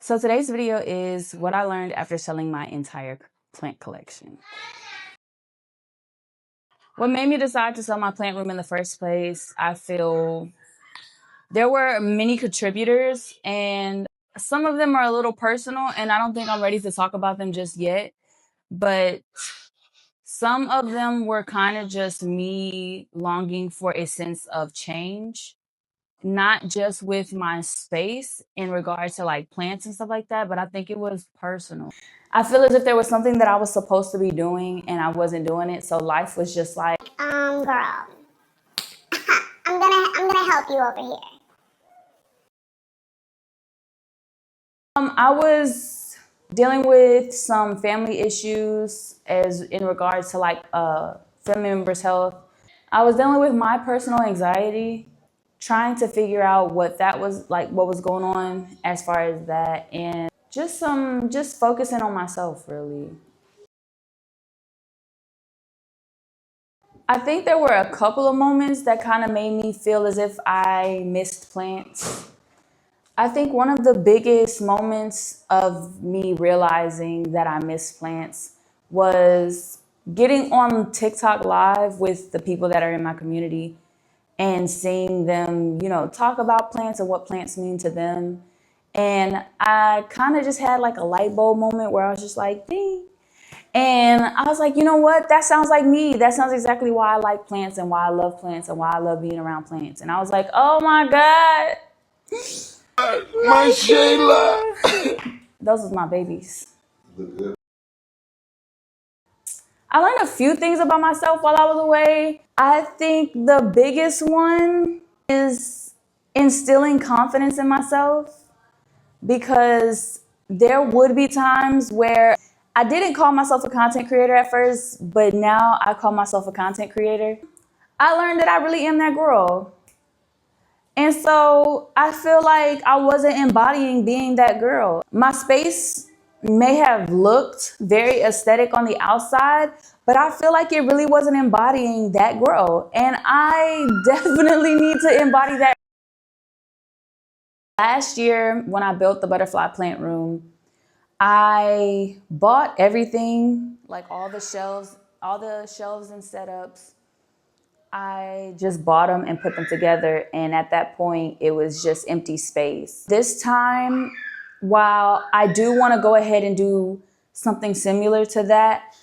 So today's video is what I learned after selling my entire plant collection. What made me decide to sell my plant room in the first place, I feel there were many contributors and some of them are a little personal and I don't think I'm ready to talk about them just yet. But some of them were kind of just me longing for a sense of change, not just with my space in regards to like plants and stuff like that, but I think it was personal. I feel as if there was something that I was supposed to be doing and I wasn't doing it. So life was just like, girl, I'm gonna help you over here. I was dealing with some family issues as in regards to like family members' health. I was dealing with my personal anxiety, trying to figure out what that was like, what was going on as far as that, and just focusing on myself really. I think there were a couple of moments that kind of made me feel as if I missed plants. I think one of the biggest moments of me realizing that I miss plants was getting on TikTok live with the people that are in my community and seeing them, talk about plants and what plants mean to them. And I kind of just had like a light bulb moment where I was just like, ding. And I was like, you know what? That sounds like me. That sounds exactly why I like plants and why I love plants and why I love being around plants. And I was like, oh my God. My Shayla. Those was my babies. I learned a few things about myself while I was away. I think the biggest one is instilling confidence in myself, because there would be times where I didn't call myself a content creator at first, but now I call myself a content creator. I learned that I really am that girl. And so I feel like I wasn't embodying being that girl. My space may have looked very aesthetic on the outside, but I feel like it really wasn't embodying that girl. And I definitely need to embody that. Last year, when I built the butterfly plant room, I bought everything, like all the shelves and setups. I just bought them and put them together. And at that point, it was just empty space. This time, while I do want to go ahead and do something similar to that,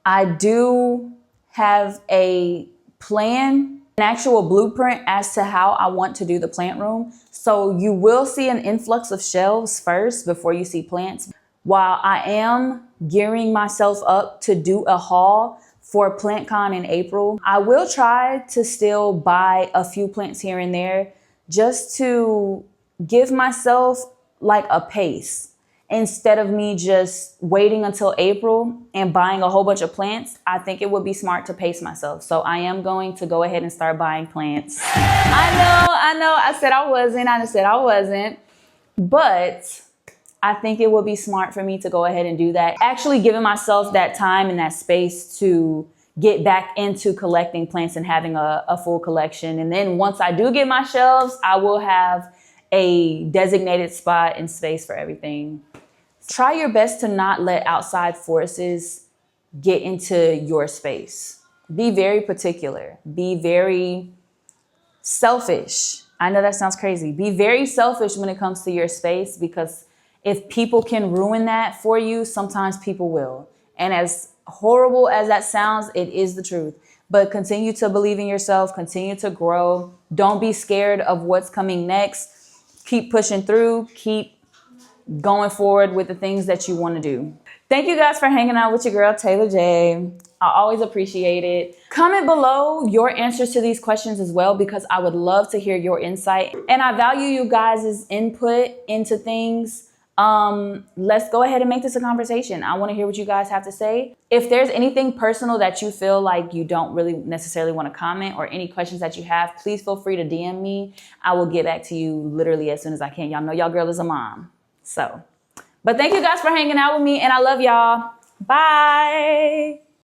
I do have a plan, an actual blueprint as to how I want to do the plant room. So you will see an influx of shelves first before you see plants. While I am gearing myself up to do a haul for PlantCon in April, I will try to still buy a few plants here and there just to give myself like a pace. Instead of me just waiting until April and buying a whole bunch of plants, I think it would be smart to pace myself. So I am going to go ahead and start buying plants. I know, I said I wasn't, but I think it would be smart for me to go ahead and do that. Actually giving myself that time and that space to get back into collecting plants and having a full collection. And then once I do get my shelves, I will have a designated spot and space for everything. Try your best to not let outside forces get into your space. Be very particular. Be very selfish. I know that sounds crazy. Be very selfish when it comes to your space, because if people can ruin that for you, sometimes people will. And as horrible as that sounds, it is the truth. But continue to believe in yourself, continue to grow. Don't be scared of what's coming next. Keep pushing through, keep going forward with the things that you want to do. Thank you guys for hanging out with your girl, Taylor J. I always appreciate it. Comment below your answers to these questions as well, because I would love to hear your insight. And I value you guys' input into things. Let's go ahead and make this a conversation. I want to hear what you guys have to say. If there's anything personal that you feel like you don't really necessarily want to comment, or any questions that you have, please feel free to DM me. I will get back to you literally as soon as I can. Y'all know y'all girl is a mom. But thank you guys for hanging out with me, and I love y'all. Bye.